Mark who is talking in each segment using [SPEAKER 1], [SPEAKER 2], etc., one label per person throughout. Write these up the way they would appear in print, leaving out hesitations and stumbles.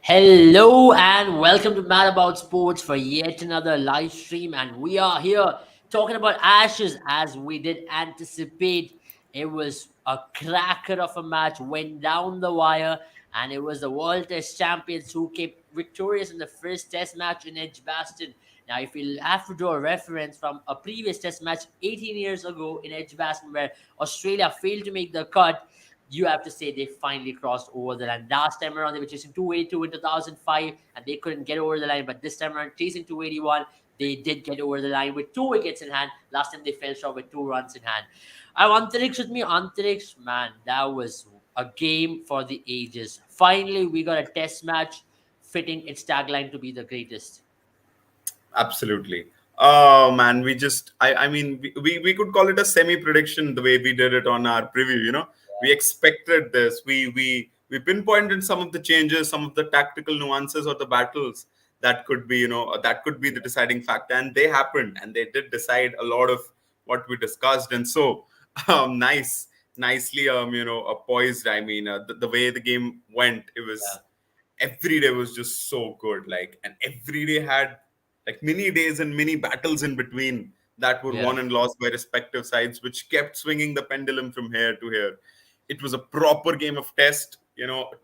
[SPEAKER 1] Hello and welcome to Mad About Sports for yet another live stream. And we are here talking about Ashes as we did anticipate. It was a cracker of a match, went down the wire, and it was the World Test champions who came victorious in the first Test match in Edgbaston. Now, if you have to draw a reference from a previous Test match 18 years ago in Edgbaston, where Australia failed to make the cut, you have to say they finally crossed over the line. Last time around, they were chasing 282 in 2005 and they couldn't get over the line. But this time around, chasing 281, they did get over the line with 2 wickets in hand. Last time they fell short with 2 runs in hand. I have Antariksh with me. Antariksh, man, that was a game for the ages. Finally, we got a test match fitting its tagline to be the greatest.
[SPEAKER 2] Absolutely. Oh man, we could call it a semi prediction the way we did it on our preview. We expected this. We pinpointed some of the changes, some of the tactical nuances or the battles that could be that could be the deciding factor, and they happened, and they did decide a lot of what we discussed. And so, nicely poised. The way the game went, it was every day was just so good. Like, and every day had like mini days and mini battles in between that were
[SPEAKER 1] Yeah,
[SPEAKER 2] won and lost by respective sides, which kept swinging the pendulum from here to here. It was a proper game of test,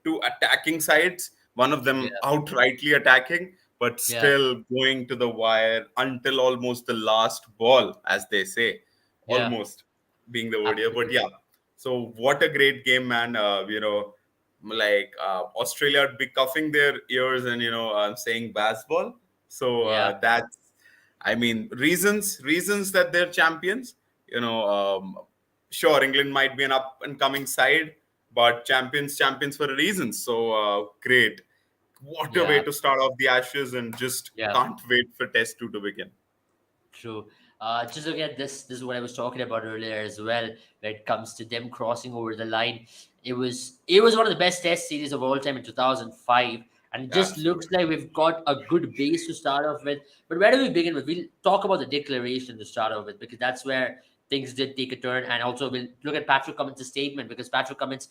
[SPEAKER 2] two attacking sides, one of them
[SPEAKER 1] yeah,
[SPEAKER 2] outrightly attacking, but
[SPEAKER 1] yeah,
[SPEAKER 2] still going to the wire until almost the last ball, as they say,
[SPEAKER 1] yeah,
[SPEAKER 2] almost being the word here. But yeah,
[SPEAKER 1] absolutely.
[SPEAKER 2] so what a great game, man. Australia would be cuffing their ears and saying baseball. So
[SPEAKER 1] Yeah.
[SPEAKER 2] that's, reasons that they're champions. Sure, England might be an up and coming side, but champions for a reason. So great. What a way
[SPEAKER 1] Yeah,
[SPEAKER 2] to start off the Ashes, and just
[SPEAKER 1] yeah.
[SPEAKER 2] can't wait for Test 2 to begin.
[SPEAKER 1] True. Just look at this. This is what I was talking about earlier as well. When it comes to them crossing over the line, it was one of the best Test series of all time in 2005, and it just looks
[SPEAKER 2] Absolutely.
[SPEAKER 1] like we've got a good base to start off with. But where do we begin with? We'll talk about the declaration to start off with because that's where things did take a turn, and also we'll look at Patrick Cummins' statement because Patrick Cummins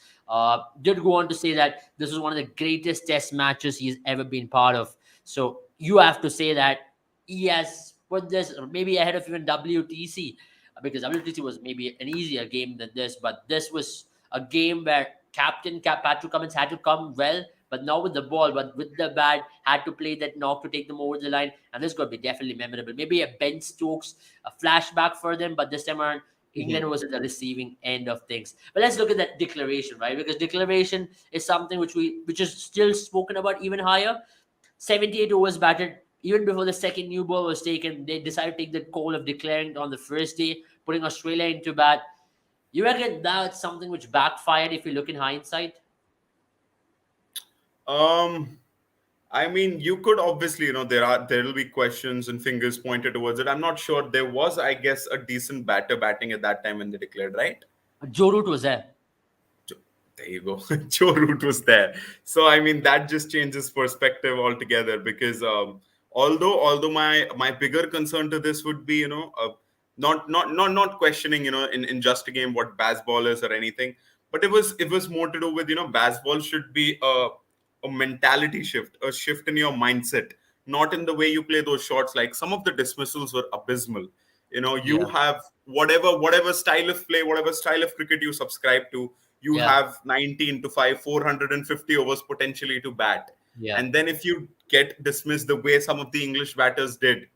[SPEAKER 1] did go on to say that this was one of the greatest Test matches he's ever been part of. So you have to say that he has put this maybe ahead of even WTC because WTC was maybe an easier game than this, but this was a game where Patrick Cummins had to come well, but not with the ball, but with the bat, had to play that knock to take them over the line, and this is going to be definitely memorable. Maybe a Ben Stokes, a flashback for them, but this time around, England
[SPEAKER 2] Mhm.
[SPEAKER 1] was at the receiving end of things. But let's look at that declaration, right? Because declaration is something which is still spoken about even higher. 78 overs batted. Even before the second new ball was taken, they decided to take the call of declaring on the first day, putting Australia into bat. You reckon that's something which backfired if you look in hindsight?
[SPEAKER 2] Um, you could obviously, there will be questions and fingers pointed towards it. I'm not sure. There was, I guess, a decent batter batting at that time when they declared, right?
[SPEAKER 1] Joe Root was there.
[SPEAKER 2] There you go. Joe Root was there. So that just changes perspective altogether, because although my bigger concern to this would be, not questioning, in just a game what baseball is or anything, but it was more to do with, baseball should be a mentality shift, a shift in your mindset, not in the way you play those shots. Like, some of the dismissals were abysmal. You
[SPEAKER 1] Yeah,
[SPEAKER 2] have whatever style of play, whatever style of cricket you subscribe to, you
[SPEAKER 1] yeah,
[SPEAKER 2] have 19 to 5, 450 overs potentially to bat.
[SPEAKER 1] yeah,
[SPEAKER 2] And then if you get dismissed the way some of the English batters did,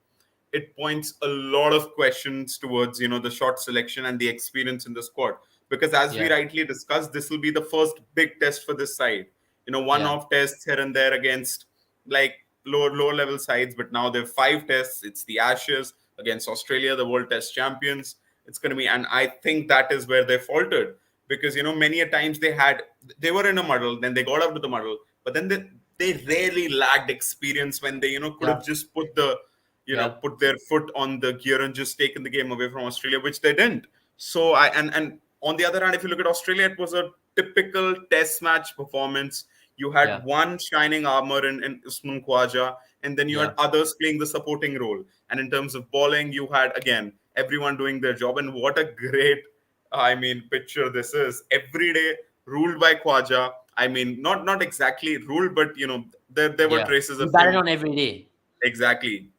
[SPEAKER 2] it points a lot of questions towards, the shot selection and the experience in the squad. Because, as we
[SPEAKER 1] yeah,
[SPEAKER 2] rightly discussed, this will be the first big test for this side. One
[SPEAKER 1] yeah,
[SPEAKER 2] off tests here and there against, like, lower level sides, but now there are 5 tests. It's the Ashes against Australia, the World Test champions. It's going to be, and I think that is where they faltered, because many a times they were in a muddle, then they got out of the muddle, but then they rarely lacked experience when they could
[SPEAKER 1] yeah,
[SPEAKER 2] have just put their foot on the gear and just taken the game away from Australia, which they didn't. So and on the other hand, if you look at Australia, it was a typical test match performance. You
[SPEAKER 1] yeah,
[SPEAKER 2] had one shining armor in Usman Khawaja, and then you
[SPEAKER 1] yeah,
[SPEAKER 2] had others playing the supporting role. And in terms of bowling, you had, again, everyone doing their job. And what a great, picture this is. Every day ruled by Khwaja. I mean, not exactly ruled, but there were
[SPEAKER 1] Yeah.
[SPEAKER 2] traces
[SPEAKER 1] We
[SPEAKER 2] of
[SPEAKER 1] batted
[SPEAKER 2] him
[SPEAKER 1] on every day.
[SPEAKER 2] exactly,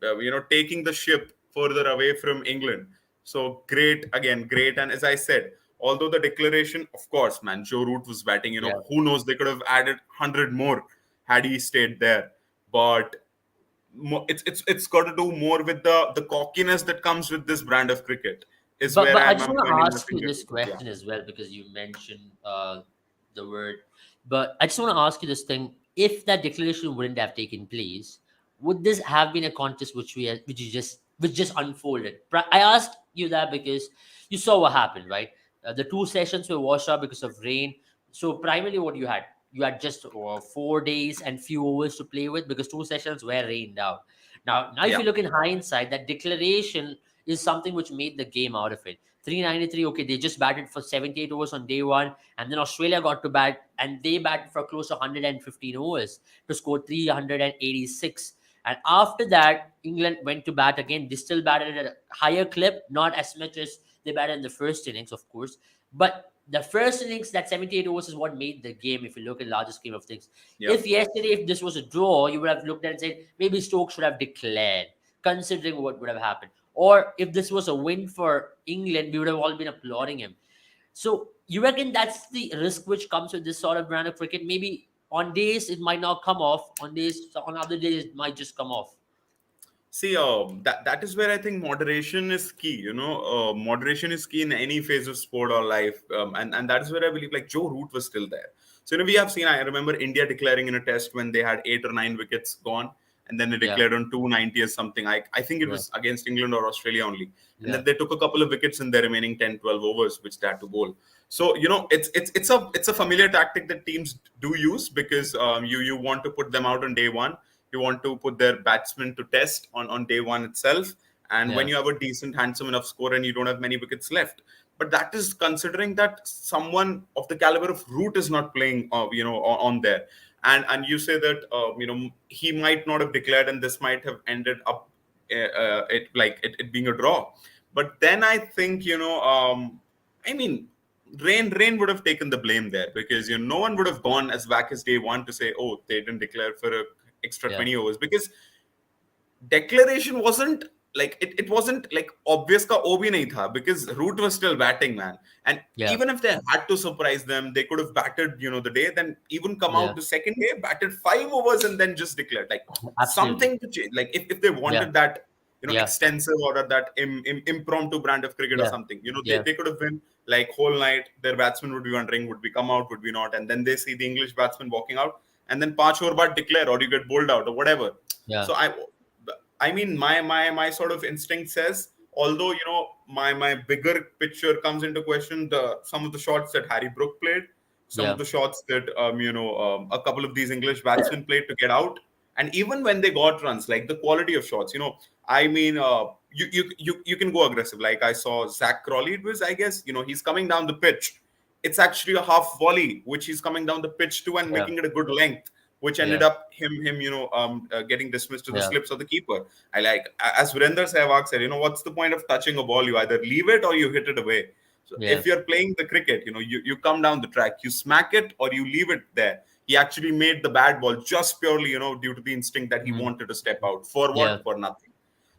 [SPEAKER 2] taking the ship further away from England. So great again, great. And as I said, although the declaration, of course, man, Joe Root was batting.
[SPEAKER 1] Yeah.
[SPEAKER 2] Who knows? They could have added 100 more had he stayed there. But it's got to do more with the cockiness that comes with this brand of cricket. Is
[SPEAKER 1] But
[SPEAKER 2] where
[SPEAKER 1] I
[SPEAKER 2] I'm,
[SPEAKER 1] just
[SPEAKER 2] I'm
[SPEAKER 1] want to
[SPEAKER 2] pointing my
[SPEAKER 1] ask you
[SPEAKER 2] finger
[SPEAKER 1] this
[SPEAKER 2] to. Yeah,
[SPEAKER 1] question as well because you mentioned the word. But I just want to ask you this thing: if that declaration wouldn't have taken place, would this have been a contest which just unfolded? I asked you that because you saw what happened, right? The two sessions were washed out because of rain. So primarily, what you had just 4 days and few overs to play with because two sessions were rained out. Now, if
[SPEAKER 2] yeah,
[SPEAKER 1] you look in hindsight, that declaration is something which made the game out of it. 393, okay, they just batted for 78 overs on day one, and then Australia got to bat, and they batted for close to 115 overs to score 386. And after that, England went to bat again. They still batted at a higher clip, not as much as they batted in the first innings, of course. But the first innings, that 78 overs is what made the game, if you look at the larger scheme of things.
[SPEAKER 2] yeah.
[SPEAKER 1] If yesterday, if this was a draw, you would have looked at it and said, maybe Stokes should have declared, considering what would have happened. Or if this was a win for England, we would have all been applauding him. So you reckon that's the risk which comes with this sort of brand of cricket? Maybe on days it might not come off, on other days it might just come off.
[SPEAKER 2] See, that is where I think moderation is key. Moderation is key in any phase of sport or life, and that is where I believe like Joe Root was still there. So we have seen. I remember India declaring in a test when they had 8 or 9 wickets gone, and then they
[SPEAKER 1] Yeah,
[SPEAKER 2] declared on 290 or something. I think it
[SPEAKER 1] yeah,
[SPEAKER 2] was against England or Australia only, and
[SPEAKER 1] yeah,
[SPEAKER 2] then they took a couple of wickets in their remaining 10, 12 overs, which they had to bowl. So it's a familiar tactic that teams do use because you want to put them out on day one. You want to put their batsmen to test on day one itself. And when
[SPEAKER 1] yeah,
[SPEAKER 2] you have a decent, handsome enough score and you don't have many wickets left, but that is considering that someone of the caliber of Root is not playing, on there. And you say that he might not have declared, and this might have ended up it being a draw. But then I think I mean, rain would have taken the blame there because no one would have gone as back as day one to say, oh, they didn't declare for a extra
[SPEAKER 1] yeah,
[SPEAKER 2] 20 overs because declaration wasn't like it wasn't like obvious ka ob nahi tha because Root was still batting, man. And
[SPEAKER 1] yeah,
[SPEAKER 2] even if they had to surprise them, they could have batted the day, then even come
[SPEAKER 1] yeah.
[SPEAKER 2] out the second day, batted 5 overs and then just declared like
[SPEAKER 1] Absolutely.
[SPEAKER 2] something to change. Like if they
[SPEAKER 1] Yeah,
[SPEAKER 2] wanted that
[SPEAKER 1] yeah,
[SPEAKER 2] extensive or that impromptu brand of cricket or
[SPEAKER 1] yeah,
[SPEAKER 2] something,
[SPEAKER 1] yeah,
[SPEAKER 2] they could have been like whole night their batsmen would be wondering would we come out, would we not, and then they see the English batsman walking out and then 5 over baad declare or you get bowled out or whatever.
[SPEAKER 1] yeah,
[SPEAKER 2] So I mean, my sort of instinct says, although my bigger picture comes into question, the some of the shots that Harry Brook played, some of
[SPEAKER 1] yeah,
[SPEAKER 2] the shots that a couple of these English batsmen played to get out, and even when they got runs, like the quality of shots, I mean, you can go aggressive. Like I saw Zach Crawley, it was I guess he's coming down the pitch. It's actually a half volley, which he's coming down the pitch to and
[SPEAKER 1] yeah,
[SPEAKER 2] making it a good length which ended
[SPEAKER 1] yeah,
[SPEAKER 2] up him getting dismissed to the
[SPEAKER 1] yeah,
[SPEAKER 2] slips of the keeper. I like as Virender Sehwag said, what's the point of touching a ball? You either leave it or you hit it away. So
[SPEAKER 1] yeah,
[SPEAKER 2] if you're playing the cricket, you come down the track, you smack it or you leave it there. He actually made the bad ball just purely, due to the instinct that he
[SPEAKER 1] mm,
[SPEAKER 2] wanted to step out. For
[SPEAKER 1] yeah,
[SPEAKER 2] what? For nothing.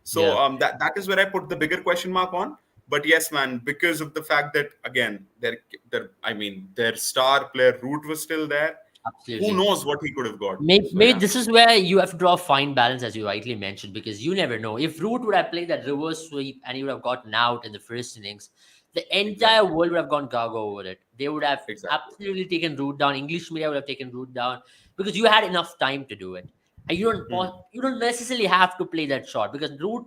[SPEAKER 2] So
[SPEAKER 1] yeah.
[SPEAKER 2] that is where I put the bigger question mark on. But yes, man, because of the fact that again, their star player Root was still there. Who
[SPEAKER 1] Absolutely.
[SPEAKER 2] knows what he could have got? So
[SPEAKER 1] Maybe
[SPEAKER 2] yeah,
[SPEAKER 1] this is where you have to draw a fine balance, as you rightly mentioned, because you never know. If Root would have played that reverse sweep and he would have gotten out in the first innings, the entire
[SPEAKER 2] exactly,
[SPEAKER 1] world would have gone gaga over it. They would have
[SPEAKER 2] exactly,
[SPEAKER 1] absolutely taken Root down. English media would have taken Root down because you had enough time to do it, and
[SPEAKER 2] hmm.
[SPEAKER 1] you don't necessarily have to play that shot because Root.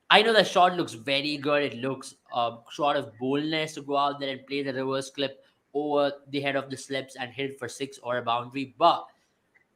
[SPEAKER 1] I know the shot looks very good. It looks short of boldness to go out there and play the reverse clip over the head of the slips and hit it for six or a boundary, but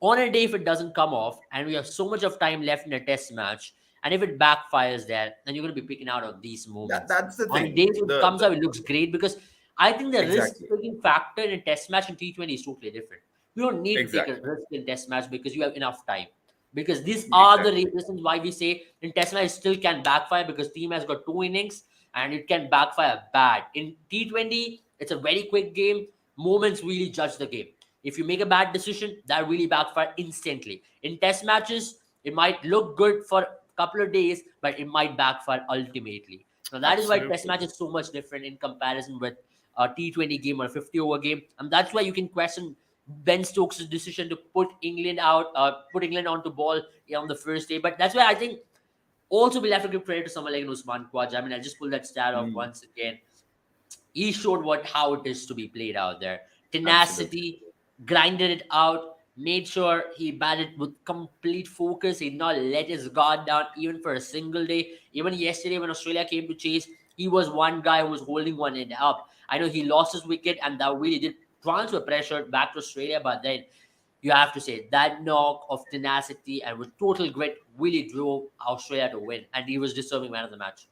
[SPEAKER 1] on a day if it doesn't come off and we have so much of time left in a test match and if it backfires there then you're going to be picking out of these moments
[SPEAKER 2] That's the
[SPEAKER 1] on
[SPEAKER 2] thing.
[SPEAKER 1] days when it comes
[SPEAKER 2] The
[SPEAKER 1] out it looks great because I think the risk
[SPEAKER 2] exactly,
[SPEAKER 1] taking factor in a test match in T20 is totally different. You don't need to take a
[SPEAKER 2] exactly,
[SPEAKER 1] risk in test match because you have enough time, because these are the
[SPEAKER 2] exactly.
[SPEAKER 1] reasons why we say in test match it still can backfire because team has got two innings and it can backfire bad. In T20 it's a very quick game, moments really judge the game. If you make a bad decision, that really backfire instantly. In test matches, it might look good for a couple of days, but it might backfire ultimately. Now that is why test
[SPEAKER 2] Absolutely.
[SPEAKER 1] match is so much different in comparison with a T20 game or a 50 over game, and that's why you can question Ben Stokes' decision to put England onto ball on the first day. But that's why I think also we'll have to give credit to someone like Usman Khawaja. I mean, I'll just pull that stat off
[SPEAKER 2] Mm,
[SPEAKER 1] once again. He showed how it is to be played out there.
[SPEAKER 2] absolutely.
[SPEAKER 1] Tenacity, grinded it out, made sure he batted with complete focus. He did not let his guard down even for a single day. Even yesterday when Australia came to chase, he was one guy who was holding one end up. I know he lost his wicket and that really did transfer pressure back to Australia, but then you have to say that knock of tenacity and with total grit really drove Australia to win, and he was deserving man of the match.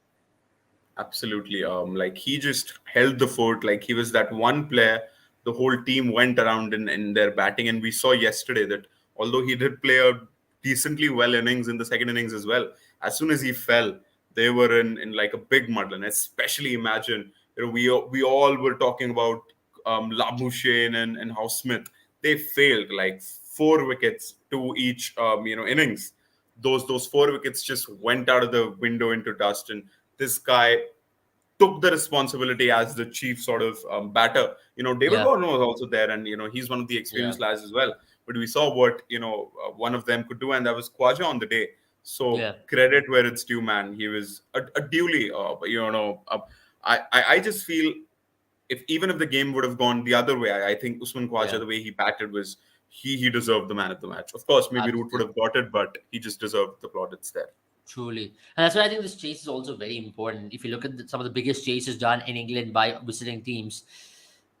[SPEAKER 2] Absolutely. Like he just held the fort. Like he was that one player. The whole team went around in their batting, and we saw yesterday that although he did play a decently well innings in the second innings as well, as soon as he fell, they were in like a big muddle. And especially imagine, we all were talking about Labuschagne and House Smith. They failed like 4 wickets to each innings. Those 4 wickets just went out of the window into dust, and this guy took the responsibility as the chief sort of batter. David
[SPEAKER 1] Yeah,
[SPEAKER 2] Warner was also there, and he's one of the
[SPEAKER 1] yeah,
[SPEAKER 2] experienced lads as well. But we saw what one of them could do, and that was Khwaja on the day. So
[SPEAKER 1] yeah,
[SPEAKER 2] credit where it's due, man. He was a duly, I just feel if even if the game would have gone the other way, I think Usman Khawaja,
[SPEAKER 1] yeah.
[SPEAKER 2] the way he batted was he deserved the man of the match. Of course, maybe Root would
[SPEAKER 1] Absolutely.
[SPEAKER 2] have got it, but he just deserved the plaudits there.
[SPEAKER 1] Truly. And that's why I think this chase is also very important. If you look at some of the biggest chases done in England by visiting teams,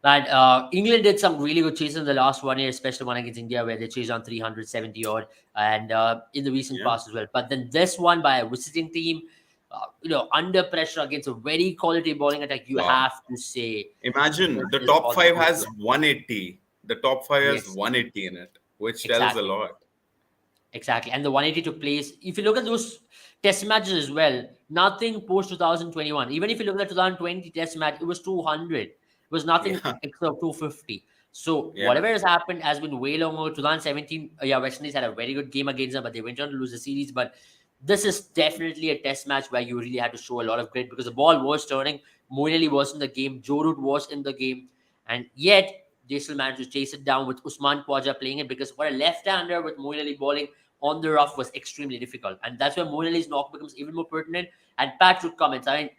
[SPEAKER 1] that England did some really good chases in the last 1 year, especially one against India, where they chased on 370 odd, and in the recent
[SPEAKER 2] Yeah.
[SPEAKER 1] past as well. But then this one by a visiting team, under pressure against a very quality bowling attack, you
[SPEAKER 2] Wow.
[SPEAKER 1] have to say
[SPEAKER 2] Imagine
[SPEAKER 1] this
[SPEAKER 2] the
[SPEAKER 1] is
[SPEAKER 2] top
[SPEAKER 1] all the
[SPEAKER 2] five
[SPEAKER 1] good
[SPEAKER 2] has
[SPEAKER 1] work.
[SPEAKER 2] 180. The top five has
[SPEAKER 1] Yes,
[SPEAKER 2] 180 in it, which tells a
[SPEAKER 1] exactly.
[SPEAKER 2] lot.
[SPEAKER 1] Exactly. And the 180 took place. If you look at those test matches as well, nothing post 2021. Even if you look at the 2020 test match, it was 200. It was nothing
[SPEAKER 2] Yeah.
[SPEAKER 1] except 250. So
[SPEAKER 2] Yeah.
[SPEAKER 1] whatever has happened has been way longer. 2017, yeah, West Indies had a very good game against them, but they went on to lose the series. But this is definitely a test match where you really had to show a lot of grit because the ball was turning. Moeen Ali was in the game. Joe Root was in the game. And yet, they still managed to chase it down with Usman Khawaja playing it because for a left-hander with Moeen Ali bowling on the rough was extremely difficult. And that's where Moeen Ali's knock becomes even more pertinent. And Patrick comments, I mean,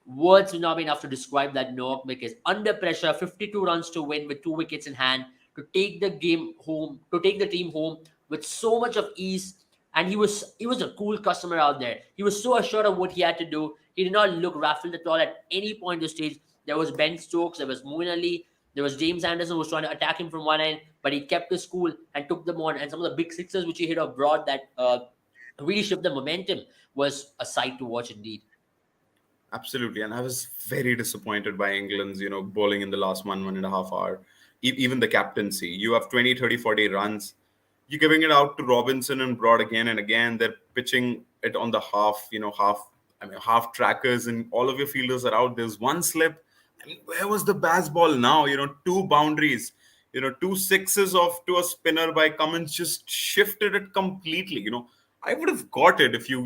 [SPEAKER 1] words will not be enough to describe that knock because under pressure, 52 runs to win with 2 wickets in hand, to take the game home, to take the team home with so much of ease. And he was a cool customer out there. He was so assured of what he had to do. He did not look ruffled at all at any point in the stage. There was Ben Stokes, there was Moeen Ali, there was James Anderson who was trying to attack him from one end, but he kept his cool and took them on. And some of the big sixes which he hit abroad that really shifted the momentum was a sight to watch indeed.
[SPEAKER 2] Absolutely. And I was very disappointed by England's, bowling in the last 1.5 hour. Even the captaincy. You have 20, 30, 40 runs. You're giving it out to Robinson and Broad again and again. They're pitching it on the half trackers, and all of your fielders are out. There's one slip. I mean, where was the Baz ball now? Two boundaries, two sixes off to a spinner by Cummins just shifted it completely. I would have got it if you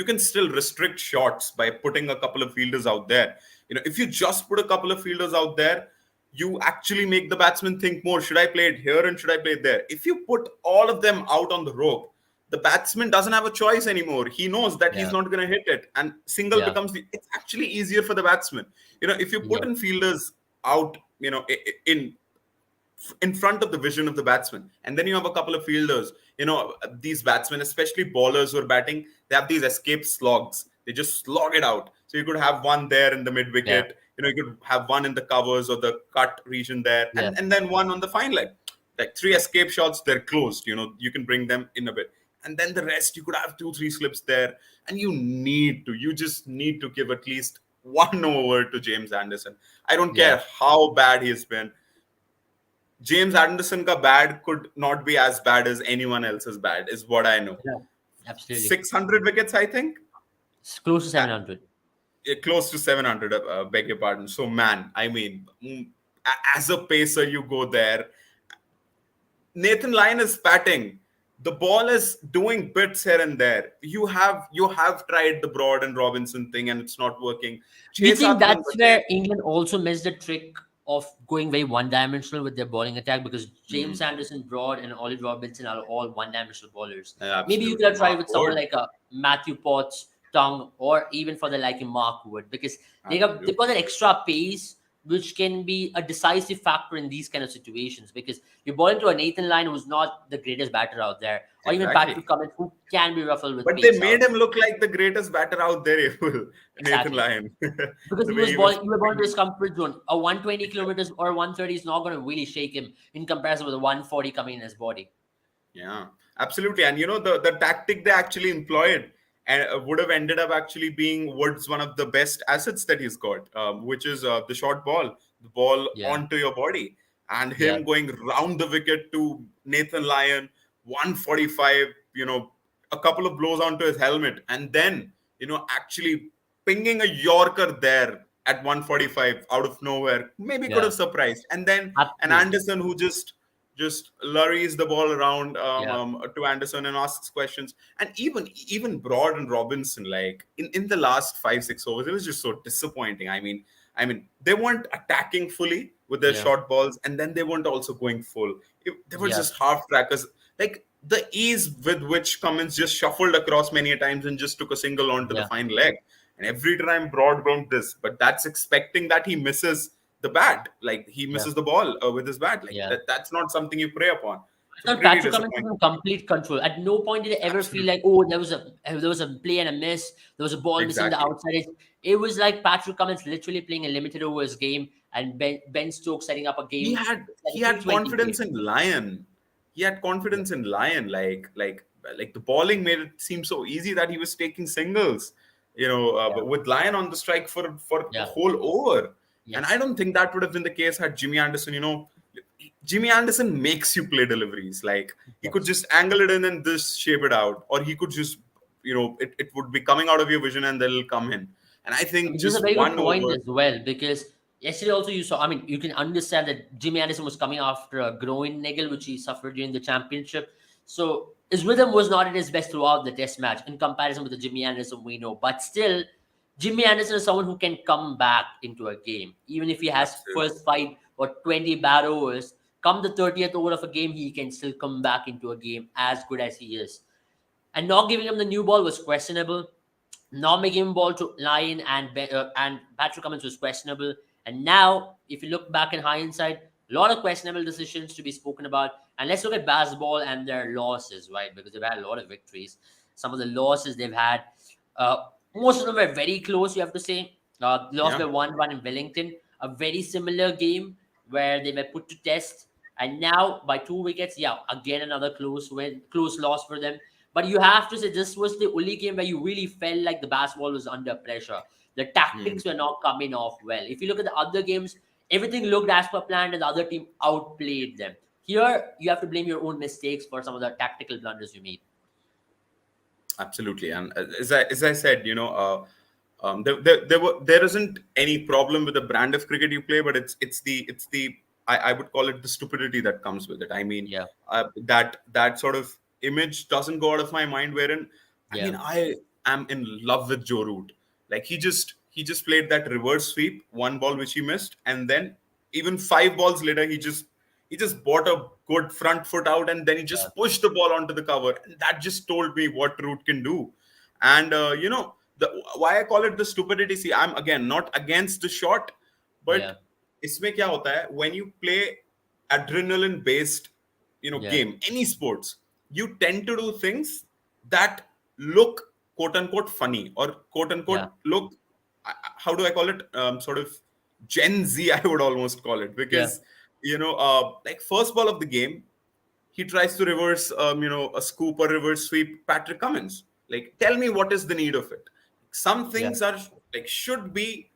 [SPEAKER 2] can still restrict shots by putting a couple of fielders out there. If you just put a couple of fielders out there, you actually make the batsman think more. Should I play it here and should I play it there? If you put all of them out on the rope, the batsman doesn't have a choice anymore. He knows that he's
[SPEAKER 1] Yeah,
[SPEAKER 2] not going to hit it, and single
[SPEAKER 1] yeah,
[SPEAKER 2] becomes it's actually easier for the batsman. If you put
[SPEAKER 1] yeah,
[SPEAKER 2] in fielders out, in front of the vision of the batsman. And then you have a couple of fielders. These batsmen, especially bowlers who are batting, they have these escape slogs. They just slog it out. So you could have one there in the mid
[SPEAKER 1] yeah,
[SPEAKER 2] wicket. You could have one in the covers or the cut region there,
[SPEAKER 1] yeah,
[SPEAKER 2] and then one on the fine leg. Like three escape shots, they're closed. You can bring them in a bit. And then the rest, you could have two, three slips there. And you just need to give at least one over to James Anderson. I don't
[SPEAKER 1] yeah,
[SPEAKER 2] care how bad he's been. James Anderson ka bad could not be as bad as anyone else's bad, is what I know.
[SPEAKER 1] yeah. Absolutely.
[SPEAKER 2] 600 wickets, I think.
[SPEAKER 1] It's close to
[SPEAKER 2] Uh,
[SPEAKER 1] 700.
[SPEAKER 2] Close to 700, beg your pardon. So, man, I mean, as a pacer, you go there. Nathan Lyon is batting. The ball is doing bits here and there. You have tried the Broad and Robinson thing and it's not working.
[SPEAKER 1] Do you
[SPEAKER 2] 6
[SPEAKER 1] think
[SPEAKER 2] 7 run
[SPEAKER 1] that's
[SPEAKER 2] bache.
[SPEAKER 1] where England also missed the trick of going very one-dimensional with their bowling attack? Because James
[SPEAKER 2] Hmm.
[SPEAKER 1] Anderson, Broad, and Ollie Robinson are all one-dimensional bowlers. Maybe you could
[SPEAKER 2] Absolutely.
[SPEAKER 1] have tried
[SPEAKER 2] Mark
[SPEAKER 1] with someone
[SPEAKER 2] Wood.
[SPEAKER 1] like a Matthew Potts, Tongue, or even for the liking Mark Wood, because they've got that
[SPEAKER 2] Absolutely.
[SPEAKER 1] extra pace which can be a decisive factor in these kind of situations. Because you're bowling to a Nathan Lyon who's not the greatest batter out there, or even
[SPEAKER 2] Exactly.
[SPEAKER 1] Patrick Cummins who can be ruffled with
[SPEAKER 2] But they
[SPEAKER 1] pace
[SPEAKER 2] made
[SPEAKER 1] out.
[SPEAKER 2] him look like the greatest batter out there, Abel. Nathan
[SPEAKER 1] Exactly.
[SPEAKER 2] Lyon.
[SPEAKER 1] Because
[SPEAKER 2] The way he was
[SPEAKER 1] you were born to his
[SPEAKER 2] pinging.
[SPEAKER 1] comfort zone. A 120 kilometers or 130 is not going to really shake him in comparison with a 140 coming in his body.
[SPEAKER 2] Yeah, absolutely. And the tactic they actually employed would have ended up actually being Wood's one of the best assets that he's got, which is the short ball, the ball
[SPEAKER 1] Yeah,
[SPEAKER 2] onto your body, and
[SPEAKER 1] yeah,
[SPEAKER 2] him going round the wicket to Nathan Lyon, 145, a couple of blows onto his helmet, and then, actually pinging a Yorker there at 145 out of nowhere, maybe could
[SPEAKER 1] yeah,
[SPEAKER 2] have surprised. And then an
[SPEAKER 1] absolutely.
[SPEAKER 2] Anderson who just lurries the ball around
[SPEAKER 1] Yeah,
[SPEAKER 2] to Anderson and asks questions. And even Broad and Robinson, like in the last 5 6 overs, it was just so disappointing. I mean, they weren't attacking fully with their
[SPEAKER 1] yeah,
[SPEAKER 2] short balls, and then they weren't also going full. They were
[SPEAKER 1] yeah,
[SPEAKER 2] just half trackers. Like the ease with which Cummins just shuffled across many a times and just took a single onto the
[SPEAKER 1] yeah,
[SPEAKER 2] fine leg. And every time Broad went this, but that's expecting that he misses the bat, like he
[SPEAKER 1] yeah,
[SPEAKER 2] misses the ball with his bat, like
[SPEAKER 1] yeah.
[SPEAKER 2] that's not something you prey upon. So
[SPEAKER 1] I thought
[SPEAKER 2] pretty
[SPEAKER 1] Patrick Cummins was
[SPEAKER 2] disappointing.
[SPEAKER 1] in complete control. At no point did I ever feel
[SPEAKER 2] Absolutely.
[SPEAKER 1] like, oh, there was a play and a miss. There was a ball missing the
[SPEAKER 2] Exactly.
[SPEAKER 1] outside edge. It was like Patrick Cummins literally playing a limited overs game, and Ben Stokes setting up a
[SPEAKER 2] he
[SPEAKER 1] game.
[SPEAKER 2] had
[SPEAKER 1] It's like
[SPEAKER 2] he
[SPEAKER 1] a
[SPEAKER 2] had
[SPEAKER 1] T20 game.
[SPEAKER 2] confidence in Lion. He had
[SPEAKER 1] Yeah,
[SPEAKER 2] confidence in Lion. Like the bowling made it seem so easy that he was taking singles.
[SPEAKER 1] yeah,
[SPEAKER 2] But with Lion on the strike for the
[SPEAKER 1] yeah.
[SPEAKER 2] whole over, and I
[SPEAKER 1] Yes,
[SPEAKER 2] don't think that would have been the case had Jimmy Anderson. Jimmy Anderson makes you play deliveries. Like he could
[SPEAKER 1] yes.
[SPEAKER 2] just angle it in and just shape it out, or he could just it would be coming out of your vision and they'll come in. And I think
[SPEAKER 1] Which is a
[SPEAKER 2] just
[SPEAKER 1] very good
[SPEAKER 2] one
[SPEAKER 1] point
[SPEAKER 2] over.
[SPEAKER 1] as well, because yesterday also you saw. I mean, you can understand that Jimmy Anderson was coming after a groin niggle which he suffered during the championship. So his rhythm was not at his best throughout the Test match in comparison with the Jimmy Anderson we know. But still, Jimmy Anderson is someone who can come back into a game, even if he has
[SPEAKER 2] Absolutely.
[SPEAKER 1] first 5 or 20 bad overs. Come the 30th over of a game, he can still come back into a game as good as he is. And not giving him the new ball was questionable. Not making him ball to Lyon and Patrick Cummins was questionable. And now, if you look back in hindsight, a lot of questionable decisions to be spoken about. And let's look at basketball and their losses, right? Because they've had a lot of victories. Some of the losses they've had, uh, most of them were very close. You have to say, lost
[SPEAKER 2] Yeah.
[SPEAKER 1] by 1-1 in Wellington, a very similar game where they were put to test. And now by 2 wickets, yeah, again another close win, close loss for them. But you have to say this was the only game where you really felt like the basketball was under pressure. The
[SPEAKER 2] Hmm.
[SPEAKER 1] tactics were not coming off well. If you look at the other games, everything looked as per planned and the other team outplayed them. Here, you have to blame your own mistakes for some of the tactical blunders you made.
[SPEAKER 2] Absolutely. And as I said, there isn't any problem with the brand of cricket you play, but it's the I would call it the stupidity that comes with it. I mean,
[SPEAKER 1] Yeah,
[SPEAKER 2] that sort of image doesn't go out of my mind. Wherein, I
[SPEAKER 1] yeah,
[SPEAKER 2] mean, I am in love with Joe Root. Like he just played that reverse sweep, one ball which he missed, and then even 5 balls later, he just bought a good front foot out and then he
[SPEAKER 1] yeah,
[SPEAKER 2] just pushed the ball onto the cover, and that just told me what Root can do. And the why I call it the stupidity. See, I'm again not against the shot,
[SPEAKER 1] yeah,
[SPEAKER 2] but इसमें क्या होता है when you play adrenaline based
[SPEAKER 1] yeah,
[SPEAKER 2] game, any sports, you tend to do things that look quote unquote funny or quote
[SPEAKER 1] yeah,
[SPEAKER 2] unquote look, how do I call it, sort of Gen Z, I would almost call it,
[SPEAKER 1] yeah,
[SPEAKER 2] because like first ball of the game, he tries to reverse a scoop or reverse sweep Patrick Cummins. Like, tell me what is the need of it? Some
[SPEAKER 1] yeah,
[SPEAKER 2] things are like should be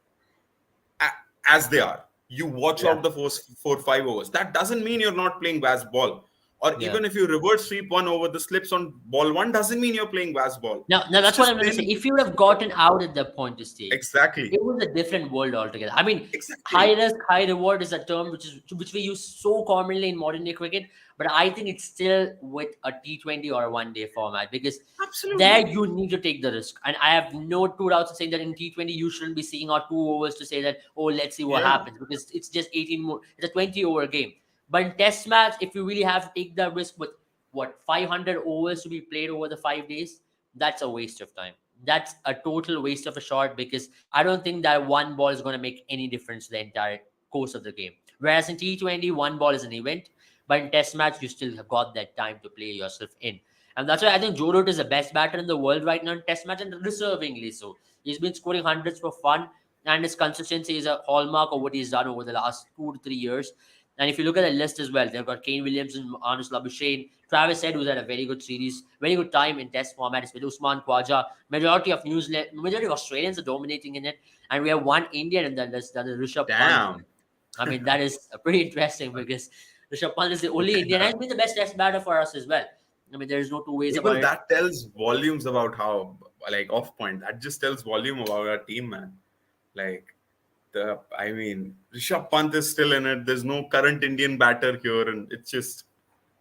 [SPEAKER 2] as they are. You watch
[SPEAKER 1] yeah,
[SPEAKER 2] out the first 4 5 overs. That doesn't mean you're not playing basketball. Or
[SPEAKER 1] Yeah.
[SPEAKER 2] even if you reverse sweep one over the slips on ball one, doesn't mean you're playing baseball.
[SPEAKER 1] Now
[SPEAKER 2] It's
[SPEAKER 1] that's what
[SPEAKER 2] just
[SPEAKER 1] I'm going to say.
[SPEAKER 2] then
[SPEAKER 1] If you would have gotten out at the point to stage,
[SPEAKER 2] exactly,
[SPEAKER 1] it was a different world altogether. I mean, high
[SPEAKER 2] exactly,
[SPEAKER 1] risk, high reward is a term which we use so commonly in modern day cricket, but I think it's still with a T20 or a one-day format because there
[SPEAKER 2] absolutely.
[SPEAKER 1] you need to take the risk. And I have no two doubts in saying that in T20 you shouldn't be seeing out 2 overs to say that, oh, let's see what
[SPEAKER 2] Yeah,
[SPEAKER 1] happens, because it's just 18 more. It's a 20-over game. But in Test match, if you really have to take the risk with what 500 overs to be played over the 5 days, that's a waste of time. That's a total waste of a shot because I don't think that one ball is going to make any difference to the entire course of the game. Whereas in T20, one ball is an event, but in Test match, you still have got that time to play yourself in. And that's why I think Joe Root is the best batter in the world right now in Test match, and deservingly so. He's been scoring hundreds for fun, and his consistency is a hallmark of what he's done over the last 2 to 3 years. And if you look at the list as well, they've got Kane Williamson, Arnus Labuschagne, Travis Head, who's had a very good series, very good time in Test format. It's with Usman Khawaja. Majority of Australians are dominating in it, and we have one Indian in that list, that is Rishabh Pant.
[SPEAKER 2] damn.
[SPEAKER 1] I mean, that is pretty interesting because Rishabh Pant is the only Indian and has been the best Test batter for us as well. I mean, there is no two ways about
[SPEAKER 2] Well,
[SPEAKER 1] it.
[SPEAKER 2] that tells volumes about how like off point. That just tells volume about our team, man. Like I mean, Rishabh Pant is still in it. There's no current Indian batter here, and it's just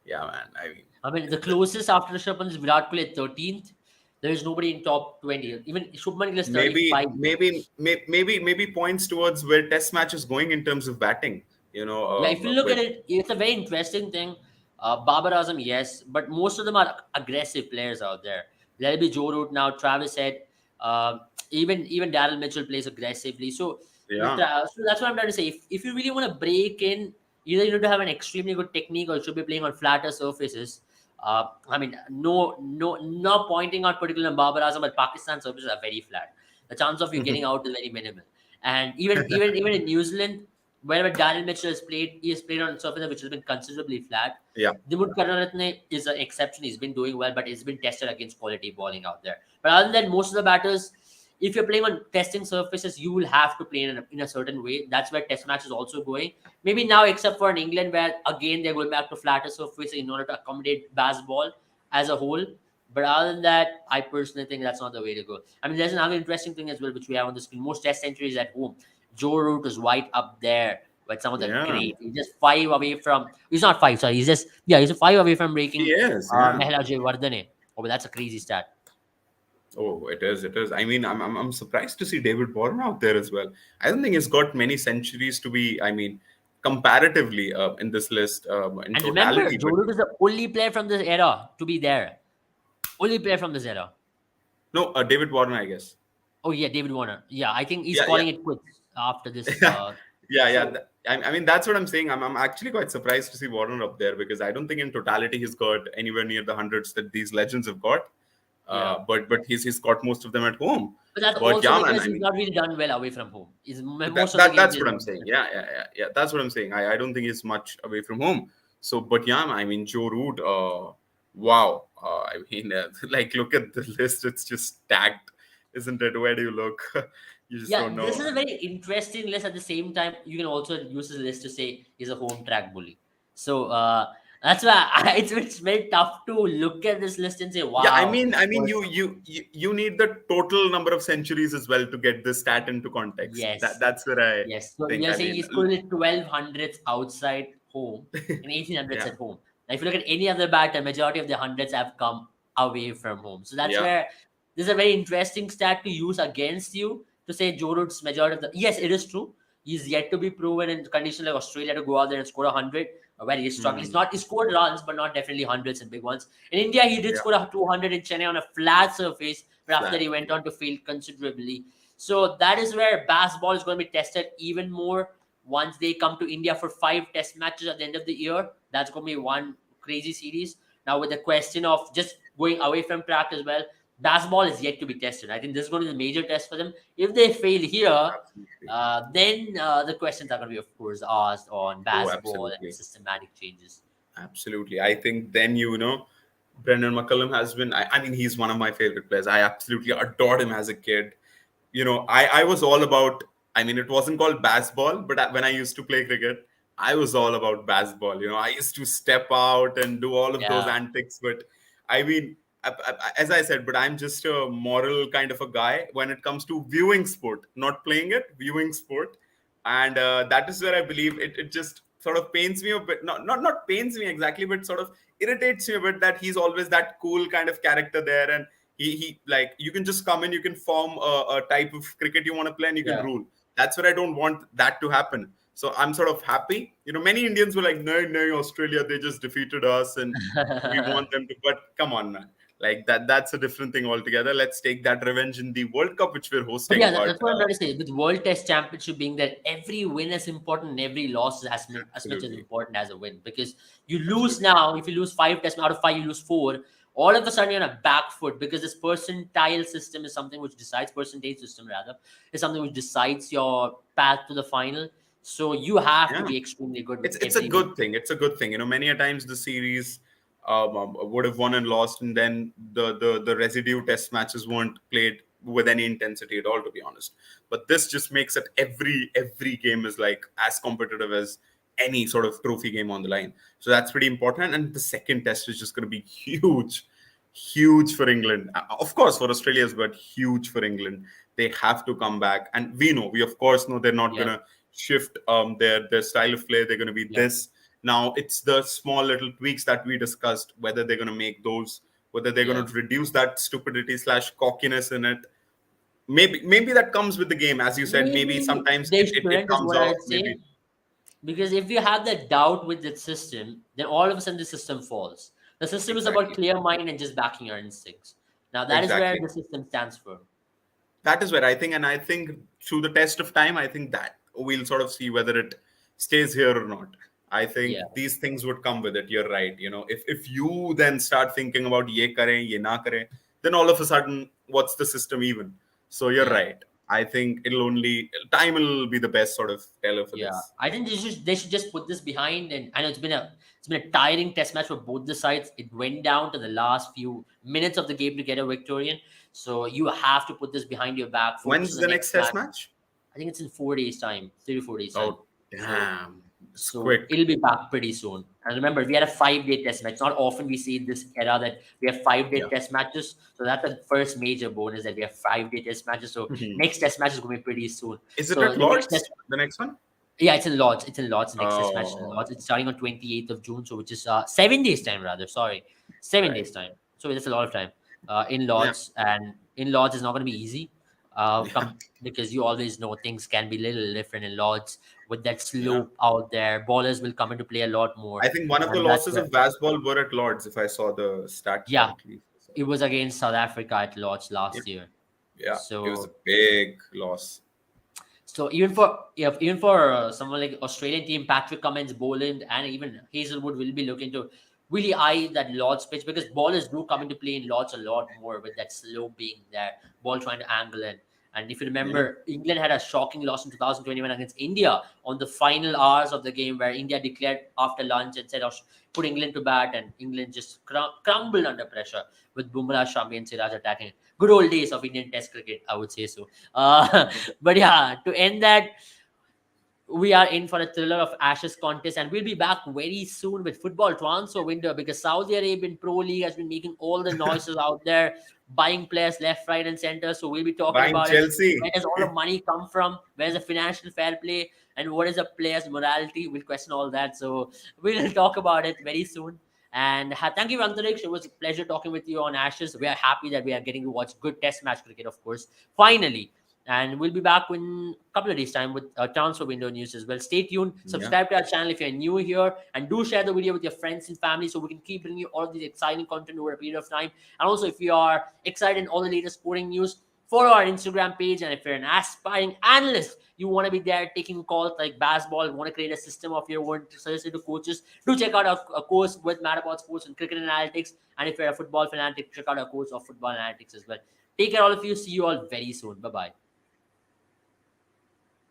[SPEAKER 2] yeah, man. I mean,
[SPEAKER 1] I mean, the closest after Rishabh Pant is Virat Kohli at 13th. There is nobody in top 20. Even Shubman Gill is 35.
[SPEAKER 2] maybe points towards where Test match is going in terms of batting. You know,
[SPEAKER 1] Yeah, if you look
[SPEAKER 2] with
[SPEAKER 1] at it, it's a very interesting thing. Babar Azam, yes, but most of them are aggressive players out there. There'll be Joe Root now, Travis Head, even Daryl Mitchell plays aggressively.
[SPEAKER 2] yeah.
[SPEAKER 1] So that's what I'm trying to say. If you really want to break in, either you need to have an extremely good technique or you should be playing on flatter surfaces. I mean, not pointing out particular Babar Azam, but Pakistan surfaces are very flat. The chance of you getting out is very minimal. And even in New Zealand, wherever Darren Mitchell has played, he has played on surface which has been considerably flat.
[SPEAKER 2] Yeah.
[SPEAKER 1] Dimut Karunaratne is an exception. He's been doing well, but he's been tested against quality bowling out there. But other than most of the batters, if you're playing on testing surfaces, you will have to play in a certain way. That's where Test match is also going. Maybe now, except for in England, where again they're going back to flatter surfaces in order to accommodate baseball as a whole. But other than that, I personally think that's not the way to go. I mean, there's another interesting thing as well, which we have on the screen. Most Test centuries at home. Joe Root is right up there with some of the
[SPEAKER 2] Yeah.
[SPEAKER 1] great. He's just five away from. He's not five. Sorry, he's 5 away from
[SPEAKER 2] He
[SPEAKER 1] breaking
[SPEAKER 2] is. Yeah.
[SPEAKER 1] Mehla Jayawardene. Oh, but that's a crazy stat.
[SPEAKER 2] Oh, it is. It is. I mean, I'm surprised to see David Warner out there as well. I don't think he's got many centuries to be. I mean, comparatively in this list in
[SPEAKER 1] And remember,
[SPEAKER 2] totality.
[SPEAKER 1] Joe
[SPEAKER 2] But
[SPEAKER 1] Root is the only player from this era to be there. Only player from this era.
[SPEAKER 2] no, David Warner, I guess.
[SPEAKER 1] Oh yeah, David Warner. Yeah, I think he's
[SPEAKER 2] Yeah, yeah.
[SPEAKER 1] calling it quits after this.
[SPEAKER 2] Yeah, yeah.
[SPEAKER 1] So
[SPEAKER 2] I mean, that's what I'm saying. I'm actually quite surprised to see Warner up there because I don't think in totality he's got anywhere near the hundreds that these legends have got.
[SPEAKER 1] yeah,
[SPEAKER 2] But he's got most of them at home.
[SPEAKER 1] but that's
[SPEAKER 2] But
[SPEAKER 1] also
[SPEAKER 2] yeah, man.
[SPEAKER 1] because
[SPEAKER 2] I
[SPEAKER 1] he's
[SPEAKER 2] mean,
[SPEAKER 1] not really done well away from home. Is
[SPEAKER 2] that,
[SPEAKER 1] most of the
[SPEAKER 2] that
[SPEAKER 1] games
[SPEAKER 2] that's
[SPEAKER 1] he's
[SPEAKER 2] what I'm
[SPEAKER 1] lost.
[SPEAKER 2] saying. Yeah. That's what I'm saying. I don't think he's much away from home. So, but yeah, I mean, Joe Root. Wow. I mean, like look at the list. It's just stacked, isn't it? Where do you look? You just
[SPEAKER 1] Yeah,
[SPEAKER 2] don't
[SPEAKER 1] this
[SPEAKER 2] know.
[SPEAKER 1] is a very interesting list. At the same time, you can also use this list to say he's a home track bully. So that's why it's very tough to look at this list and say,
[SPEAKER 2] Yeah,
[SPEAKER 1] "Wow." But
[SPEAKER 2] you need the total number of centuries as well to get this stat into context.
[SPEAKER 1] yes,
[SPEAKER 2] That's where I
[SPEAKER 1] yes. So
[SPEAKER 2] think.
[SPEAKER 1] you're
[SPEAKER 2] I
[SPEAKER 1] saying
[SPEAKER 2] mean,
[SPEAKER 1] he scored 1200s outside home and 1800s
[SPEAKER 2] yeah,
[SPEAKER 1] at home. Now, if you look at any other batter, majority of the hundreds have come away from home. So that's
[SPEAKER 2] yeah,
[SPEAKER 1] where this is a very interesting stat to use against you to say Joe Root's majority of the. Yes, it is true. He's yet to be proven in conditions like Australia to go out there and score 100. Where he's struggling. He's
[SPEAKER 2] hmm,
[SPEAKER 1] not. He scored runs, but not definitely hundreds and big ones. In India, he did
[SPEAKER 2] yeah,
[SPEAKER 1] score a 200 in Chennai on a flat surface, but after that,
[SPEAKER 2] flat.
[SPEAKER 1] he went on to fail considerably. So that is where basketball is going to be tested even more once they come to India for 5 Test matches at the end of the year. That's going to be one crazy series. Now, with the question of just going away from track as well, basketball is yet to be tested. I think this is going to be the major test for them. If they fail here,
[SPEAKER 2] Absolutely.
[SPEAKER 1] then the questions are going to be, of course, asked on
[SPEAKER 2] Oh,
[SPEAKER 1] basketball and
[SPEAKER 2] absolutely.
[SPEAKER 1] systematic changes.
[SPEAKER 2] Absolutely. I think then Brendan McCullum has been. I mean, he's one of my favorite players. I absolutely adored him as a kid. I was all about. I mean, it wasn't called baseball, but when I used to play cricket, I was all about baseball. I used to step out and do all of those
[SPEAKER 1] Yeah,
[SPEAKER 2] antics. But I mean, as I said, but I'm just a moral kind of a guy when it comes to viewing sport, not playing it, viewing sport. And that is where I believe it just sort of pains me a bit. Not pains me exactly, but sort of irritates me a bit that he's always that cool kind of character there. And he like, you can just come in, you can form a type of cricket you want to play, and you can
[SPEAKER 1] yeah.
[SPEAKER 2] rule. That's where I don't want that to happen. So I'm sort of happy. Many Indians were like, no, no, Australia, they just defeated us and we want them to. But come on, man. Like that's a different thing altogether. Let's take that revenge in the World Cup, which we're
[SPEAKER 1] But yeah,
[SPEAKER 2] hosting. But
[SPEAKER 1] that's what I'm trying to say. With World Test Championship being that every win is important and every loss is as much as
[SPEAKER 2] absolutely.
[SPEAKER 1] important as a win. Because you lose now, if you lose five tests out of five, you lose four. All of a sudden, you're on a back foot because this percentile system is something which decides, percentage system rather, is something which decides your path to the final. So you have to
[SPEAKER 2] Yeah.
[SPEAKER 1] be extremely good with
[SPEAKER 2] It's a
[SPEAKER 1] every win.
[SPEAKER 2] good thing. It's a good thing. Many a times the series would have won and lost, and then the residue test matches weren't played with any intensity at all, to be honest. But this just makes it every game is like as competitive as any sort of trophy game on the line. So that's pretty important. And the second test is just going to be huge, huge for England. Of course, for Australia as well, huge for England. They have to come back, and we of course know they're not
[SPEAKER 1] Yeah,
[SPEAKER 2] gonna shift their style of play. They're gonna be
[SPEAKER 1] yeah,
[SPEAKER 2] this. Now it's the small little tweaks that we discussed, whether they're gonna make those, whether they're
[SPEAKER 1] yeah.
[SPEAKER 2] gonna reduce that stupidity slash cockiness in it. Maybe that comes with the game, as you said. Maybe
[SPEAKER 1] Maybe
[SPEAKER 2] sometimes
[SPEAKER 1] they
[SPEAKER 2] it
[SPEAKER 1] shouldn't, is
[SPEAKER 2] comes
[SPEAKER 1] what
[SPEAKER 2] off.
[SPEAKER 1] I'd say.
[SPEAKER 2] Maybe
[SPEAKER 1] Because if you have that doubt with the system, then all of a sudden the system falls. The system is about
[SPEAKER 2] exactly,
[SPEAKER 1] clear mind and just backing your instincts. Now that is where
[SPEAKER 2] exactly.
[SPEAKER 1] the system stands for.
[SPEAKER 2] That is where I think, and I think through the test of time, I think that we'll sort of see whether it stays here or not. I
[SPEAKER 1] Yeah,
[SPEAKER 2] think these things would come with it. You're right. If you then start thinking about ye kare, ye na kare, then all of a sudden, what's the system even? So you're
[SPEAKER 1] yeah,
[SPEAKER 2] right. I think time will be the best sort of teller for
[SPEAKER 1] yeah.
[SPEAKER 2] this.
[SPEAKER 1] I think they should just put this behind. And I know it's been a tiring test match for both the sides. It went down to the last few minutes of the game to get a Victorian. So you have to put this behind your back. Focus
[SPEAKER 2] When's
[SPEAKER 1] on the
[SPEAKER 2] the
[SPEAKER 1] next
[SPEAKER 2] next test
[SPEAKER 1] match.
[SPEAKER 2] match?
[SPEAKER 1] I think it's in 4 days' time, 3 to 4 days' time.
[SPEAKER 2] Oh,
[SPEAKER 1] So
[SPEAKER 2] damn. It's
[SPEAKER 1] So
[SPEAKER 2] quick.
[SPEAKER 1] it'll be back pretty soon. And remember, we had a 5 day test match. Not often we see in this era that we have 5 day
[SPEAKER 2] Yeah.
[SPEAKER 1] test matches. So that's the first major bonus that we have 5 day test matches. So next test match is going to be pretty soon.
[SPEAKER 2] Is it
[SPEAKER 1] So
[SPEAKER 2] at
[SPEAKER 1] the next test,
[SPEAKER 2] Lords? The next one?
[SPEAKER 1] yeah, it's in Lords. It's in Lords. Next test match is in
[SPEAKER 2] Oh,
[SPEAKER 1] Lords. It's starting on 28th of June. So which is 7 days time rather. Sorry, seven
[SPEAKER 2] right.
[SPEAKER 1] days time. So that's a lot of time in
[SPEAKER 2] Yeah.
[SPEAKER 1] Lords, and in Lords is not going to be easy.
[SPEAKER 2] Yeah.
[SPEAKER 1] Because you always know things can be a little different in Lords with that
[SPEAKER 2] Yeah.
[SPEAKER 1] slope out there. Ballers will come into play a lot more,
[SPEAKER 2] I think one of the
[SPEAKER 1] and that's
[SPEAKER 2] losses
[SPEAKER 1] where,
[SPEAKER 2] of Basball were at Lords, if I saw the stat
[SPEAKER 1] yeah,
[SPEAKER 2] correctly. So,
[SPEAKER 1] it was against South Africa at Lords
[SPEAKER 2] yeah,
[SPEAKER 1] last year.
[SPEAKER 2] yeah, it was a
[SPEAKER 1] So
[SPEAKER 2] big loss.
[SPEAKER 1] So even for someone like Australian team, Patrick Cummins, Boland, and even Hazelwood will be looking to really eye that Lord's pitch because ballers do come into play in Lord's a lot more with that slope being there, ball trying to angle in. And if you
[SPEAKER 2] Yeah.
[SPEAKER 1] remember, England had a shocking loss in 2021 against India on the final hours of the game, where India declared after lunch and said, "Put England to bat," and England just crumbled under pressure with Bumrah, Shami, and Siraj attacking. Good old days of Indian Test cricket, I would say so. But yeah, to end that, we are in for a thriller of Ashes contest, and we'll be back very soon with football transfer window because Saudi Arabian Pro League has been making all the noises out there, buying players left, right, and center. So we'll be talking
[SPEAKER 2] Buying
[SPEAKER 1] about it.
[SPEAKER 2] Chelsea.
[SPEAKER 1] Where does all the money come from? Where's the financial fair play? And what is a player's morality? We'll question all that. So we'll talk about it very soon. And thank you, Antariksh. It was a pleasure talking with you on Ashes. We are happy that we are getting to watch good Test match cricket, of course. Finally, and we'll be back in a couple of days' time with transfer window news as well. Stay tuned.
[SPEAKER 2] Yeah.
[SPEAKER 1] Subscribe to our channel if you're new here. And do share the video with your friends and family so we can keep bringing you all of these exciting content over a period of time. And also, if you are excited in all the latest sporting news, follow our Instagram page. And if you're an aspiring analyst, you want to be there taking calls like basketball, want to create a system of your own to suggest it to coaches, do check out a course with Mad About Sports and Cricket Analytics. And if you're a football fanatic, check out our course of Football Analytics as well. Take care, all of you. See you all very soon. Bye bye.